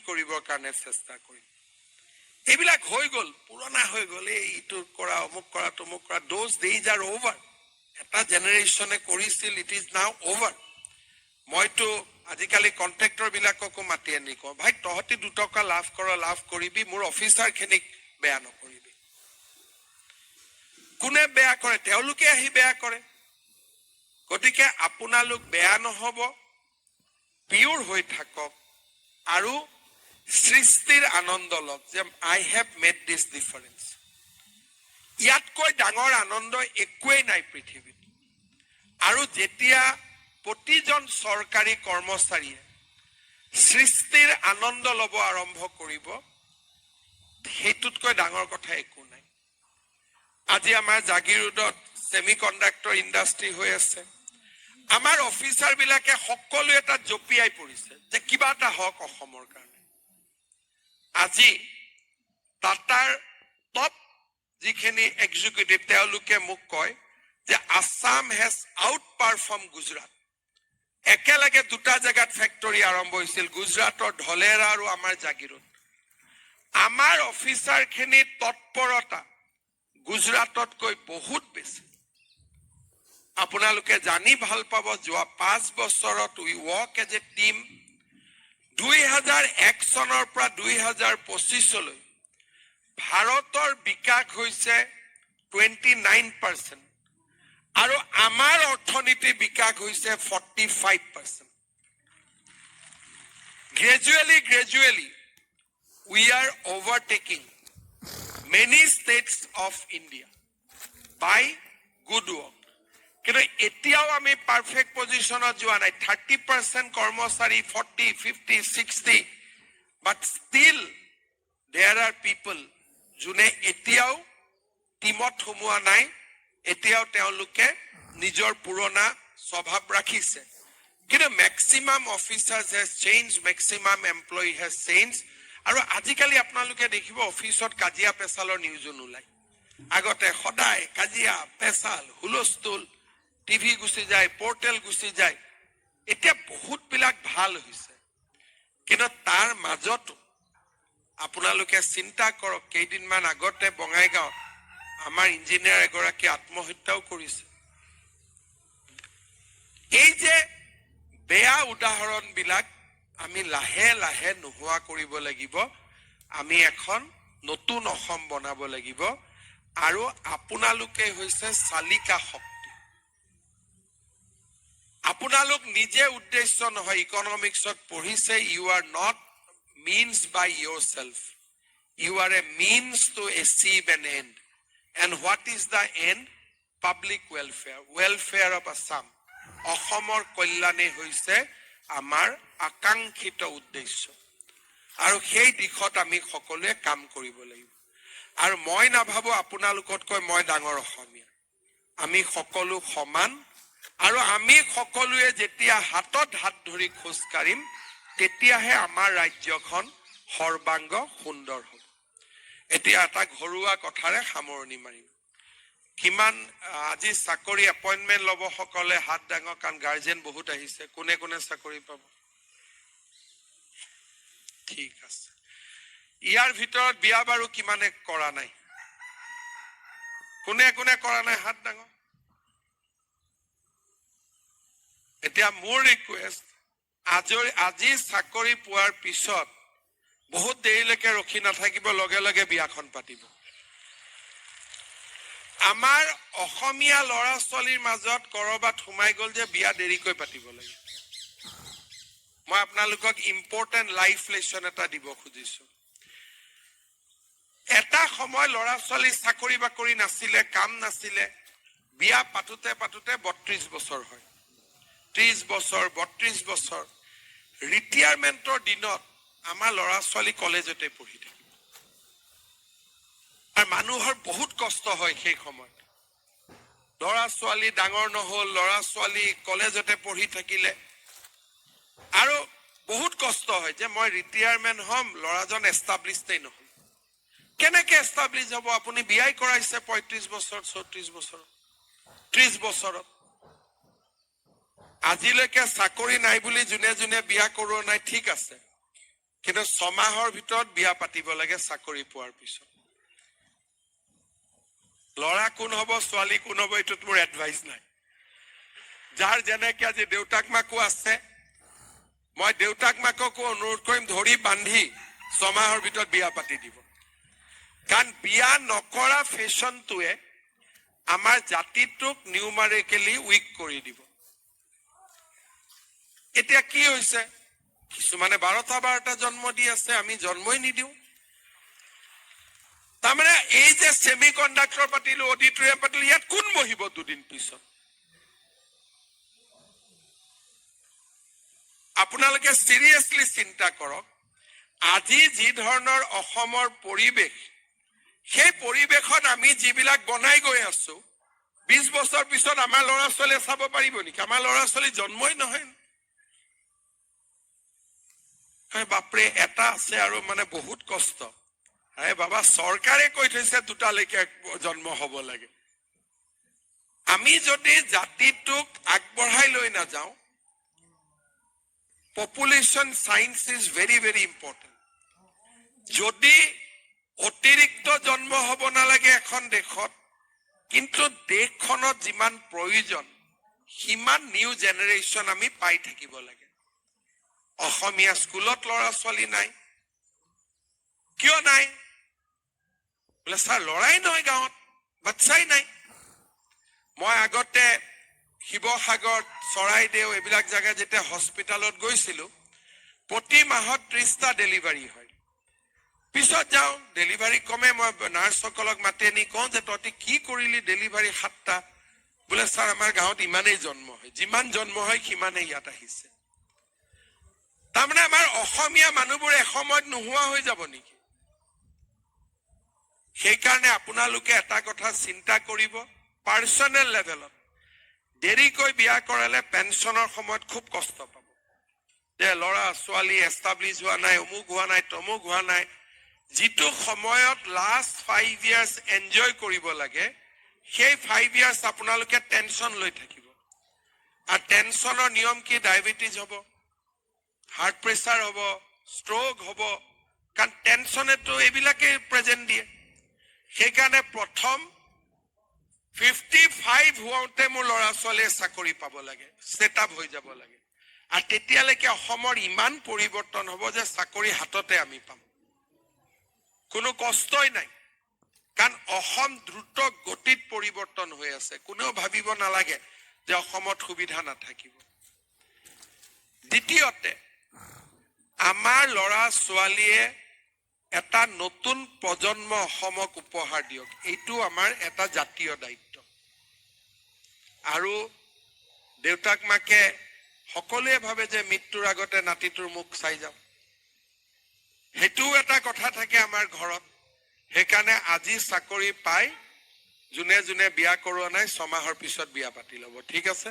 কৰিবৰ কাৰণে চেষ্টা কৰিম এইবিলাক হৈ গ'ল পুৰণা হৈ গ'ল এইটো কৰা অমুক কৰা তমুক কৰা those days are over এটা জেনেৰেশ্যনে কৰিছিল it is now over মইতো আজিকালি কন্ট্ৰাক্টৰ বিলাককো মাতি আনি কওঁ ভাই তহঁতি 2 টকা লাভ কৰিবি মোৰ অফিচাৰ খিনিক বেয়া নকৰিবি কোনে বেয়া কৰে তেওঁলোকে আহি বেয়া কৰে গতিকে আপোনালোক বেয়া নহব পিওৰ হৈ থাকক আৰু সৃষ্টিৰ আনন্দ লওক যে I have made this difference ইয়াতকৈ ডাঙৰ আনন্দ একোৱেই নাই পৃথিৱীত আৰু যেতিয়া প্ৰতিজন চৰকাৰী কৰ্মচাৰীয়ে সৃষ্টিৰ আনন্দ ল'ব আৰম্ভ কৰিব সেইটোতকৈ ডাঙৰ কথা একো নাই আজি আমাৰ জাগিৰোডত সেমিকন্ডাক্টৰ ইণ্ডাষ্ট্ৰি হৈ আছে আমাৰ অফিচাৰ বিলাকে সকলো এটা জপিয়াই পৰিছে যে কিবা এটা হওক অসমৰ কাৰণে আজি টাটাৰ টপ যিখিনি এক্সিকিউটিভ তেওঁলোকে মোক কয় যে Assam has out perform Gujarat একেলগে দুটা জায়গাত ফ্যাক্টৰী আৰম্ভ হৈছিল গুজৰাটৰ ঢলেৰা আৰু আমাৰ জাগিৰোড আমাৰ অফিচাৰ খিনি তৎপৰতা গুজৰাটতকৈ বহুত বেছি আপোনালোকে জানি ভাল পাব যোৱা 5 বছৰত উই ৱৰ্ক এজ এ টিম 2001 চনৰ পৰা 2025 লৈ ভাৰতৰ বিকাশ হৈছে 29% আৰু আমাৰ অৰ্থনীতি বিকাশ হৈছে 45% gradually we are overtaking many states of India by good work কিন্তু এতিয়াও আমি পারফেক্ট পজিশনত যোৱা নাই 30% কৰ্মচাৰী 40 50 60 but still there are people যোনে এতিয়াও টিমত সোমোৱা নাই এতিয়াও তেওঁলোকে নিজৰ পুৰণা স্বভাৱ ৰাখিছে কিন্তু maximum অফিচাৰ্স has changed maximum employee has changed আৰু আজিকালি আপোনালোকে দেখিব অফিসত কাজিয়া পেছালৰ নিউজো নোলাই আগতে সদায় কাজিয়া পেছাল হুলস্থুল টিভি গুছি যায় পোৰ্টেল গুছি যায় এতিয়া বহুত বিলাক ভাল হৈছে কিন্তু তাৰ মাজত আপোনালোকে চিন্তা কৰক কেইদিনমান আগতে বঙাইগাঁও আমাৰ ইঞ্জিনিয়াৰ এগৰাকী আত্মহত্যাও কৰিছে এই যে বেয়া উদাহৰণ বিলাক আমি লাহে লাহে নোহোৱা কৰিব লাগিব আমি এখন নতুন অসম বনাব লাগিব আৰু আপোনালোকে হৈছে চালিকা শক্তি আপোনালোক নিজে উদ্দেশ্য নহয় ইকনমিক্সত পঢ়িছে you are not means by yourself you are a means to achieve an end and what is the end public welfare of Assam অসমৰ কল্যাণে হৈছে আমাৰ আকাংক্ষিত উদ্দেশ্য আৰু সেই দিশত আমি সকলোৱে কাম কৰিব লাগিব আৰু মই নাভাবো আপোনালোকতকৈ মই ডাঙৰ অসমীয়া আমি সকলো সমান আৰু আমি সকলোৱে যেতিয়া হাতত হাত ধৰি খোজ কাঢ়িম তেতিয়াহে আমাৰ ৰাজ্যখন সৰ্বাংগ সুন্দৰ হ'ব এতিয়া এটা ঘৰুৱা কথাৰে সামৰণি মাৰিম কিমান আজি চাকৰি এপইন্টমেন্ট লব সকলে হাত ডাঙৰ কান গাৰ্জেন বহুত আহিছে কোনে কোনে চাকৰি পাব ঠিক আছে ইয়াৰ ভিতৰত বিয়া বাৰু কিমানে কৰা নাই কোনে কোনে কৰা নাই হাত ডাঙৰ এতিয়া মোৰ ৰিকুৱেষ্ট আজি চাকৰি পোৱাৰ পিছত বহুত দেৰিলৈকে ৰখি নাথাকিব লগে লগে বিয়াখন পাতিব আমাৰ অসমীয়া লৰা ছোৱালীৰ মাজত কৰবাত সোমাই গল যে বিয়া দেৰিকৈ পাতিব লাগে মই আপোনালোকক ইম্পৰ্টেন্ট লাইফ লেসন এটা দিব খুজিছো এটা সময় লৰা ছোৱালী চাকৰি বাকৰি নাছিলে কাম নাছিলে বিয়া পাতুতে 32 বছৰ হয় 30 বছৰ 32 বছৰ ৰিটায়াৰমেন্টৰ দিনত আমাৰ লৰা ছোৱালী কলেজতে পঢ়ি থাকে আৰু মানুহৰ বহুত কষ্ট হয় সেই সময়ত লৰা ছোৱালী ডাঙৰ নহল লৰা ছোৱালী কলেজতে পঢ়ি থাকিলে আৰু বহুত কষ্ট হয় যে মই ৰিটায়াৰমেন্ট হম লৰাজন এস্টাবলিশড নহল কেনেকে এস্টাবলিশ হ'ব আপুনি বিয়াই কৰাইছে 35 বছৰ 34 বছৰ 30 বছৰত আজিলৈকে চাকৰি নাই বুলি জুনে জুনে বিয়া কৰোৱা নাই ঠিক আছে কিন্তু 6 মাহৰ ভিতৰত বিয়া পাতিব লাগে চাকৰি পোৱাৰ পিছত। ল'ৰা কোন হ'ব ছোৱালী কোন হ'ব এইটোত মোৰ এডভাইচ নাই। যাৰ যেনেকে আজি দেউতাক মাকো আছে, মই দেউতাক মাককো অনুৰোধ কৰিম ধৰি বান্ধি 6 মাহৰ ভিতৰত বিয়া পাতি দিব। কাৰণ বিয়া নকৰা ফেশ্বনটোৱে আমাৰ জাতিটোক নিউমাৰিকেলি উইক কৰি দিব। এতিয়া কি হৈছে, কিছুমানে 12টা জন্ম দি আছে, আমি জন্মই নিদিওঁ। তাৰমানে এই যে ছেমি কণ্ডাক্টৰ পাতিলো, অডিটৰিয়াম পাতিলো, ইয়াত কোন বহিব দুদিন পিছত? আপোনালোকে চিৰিয়াছলি চিন্তা কৰক, আজি যি ধৰণৰ অসমৰ পৰিৱেশ, সেই পৰিৱেশত আমি যিবিলাক বনাই গৈ আছো, 20 বছৰ পিছত আমাৰ ল'ৰা ছোৱালীয়ে চাব পাৰিব নেকি? আমাৰ ল'ৰা ছোৱালী জন্মই নহয়। বাপৰে, এটা আছে আৰু মানে বহুত কষ্ট। আৰে বাবা, চৰকাৰে কৈ থৈছে 2টালৈকে জন্ম হ'ব লাগে। আমি যদি জাতিটোক আগবঢ়াই লৈ নাযাওঁ, population science is very very important. যদি অতিৰিক্ত জন্ম হ'ব নালাগে এখন দেশত, কিন্তু দেশখনত যিমান প্ৰয়োজন সিমান নিউ জেনেৰেশ্যন আমি পাই থাকিব লাগে। অসমীয়া স্কুলত ল'ৰা ছোৱালী নাই, কিয় নাই? বোলে ছাৰ ল'ৰাই নহয় গাঁৱত, বাচ্চাই নাই। মই আগতে শিৱসাগৰ, চৰাইদেউ এইবিলাক জাগা যেতিয়া হস্পিটালত গৈছিলো, প্ৰতি মাহত 30টা ডেলিভাৰী হয়। পিছত যাওঁ, ডেলিভাৰী কমে, মই নাৰ্ছসকলক মাতি আনি কওঁ যে তহঁতি কি কৰিলি ডেলিভাৰী 7টা? বোলে ছাৰ আমাৰ গাঁৱত ইমানেই জন্ম হয়, যিমান জন্ম হয় সিমানেই ইয়াত আহিছে। তাৰমানে আমাৰ অসমীয়া মানুহবোৰ এসময়ত নোহোৱা হৈ যাব নেকি? সেইকাৰণে আপোনালোকে এটা কথা চিন্তা কৰিব, পাৰ্চনেল লেভেলত দেৰিকৈ বিয়া কৰালে পেঞ্চনৰ সময়ত খুব কষ্ট পাব। যে ল'ৰা ছোৱালী এষ্টাব্লিছ হোৱা নাই, অমুক হোৱা নাই, তমুক হোৱা নাই। যিটো সময়ত লাষ্ট 5 years এনজয় কৰিব লাগে, সেই 5 years আপোনালোকে টেনচন লৈ থাকিব। আৰু টেনচনৰ নিয়ম কি? ডায়েবেটিছ হ'ব, হাৰ্ট প্ৰেছাৰ হ'ব, ষ্ট্ৰোক হ'ব। কাৰণ টেনচনেতো এইবিলাকে প্ৰেজেণ্ট দিয়ে। সেইকাৰণে প্ৰথম 55 হওঁতে মোৰ ল'ৰা ছোৱালীয়ে চাকৰি পাব লাগে, ছেটআপ হৈ যাব লাগে। আৰু তেতিয়ালৈকে অসমৰ ইমান পৰিৱৰ্তন হ'ব যে চাকৰি হাততে আমি পাম, কোনো কষ্টই নাই। কাৰণ অসম দ্ৰুত গতিত পৰিৱৰ্তন হৈ আছে। কোনেও ভাবিব নালাগে যে অসমত সুবিধা নাথাকিব। দ্বিতীয়তে, আমাৰ ল'ৰা ছোৱালীয়ে এটা নতুন প্ৰজন্ম অসমক উপহাৰ দিয়ক, এইটো আমাৰ এটা জাতীয় দায়িত্ব। আৰু দেউতাক মাকে সকলোৱে ভাবে যে মৃত্যুৰ আগতে নাতিটোৰ মুখ চাই যাম, সেইটোও এটা কথা থাকে আমাৰ ঘৰত। সেইকাৰণে আজি চাকৰি পাই যোনে যোনে বিয়া কৰোৱা নাই 6 মাহৰ পিছত বিয়া পাতি ল'ব, ঠিক আছে?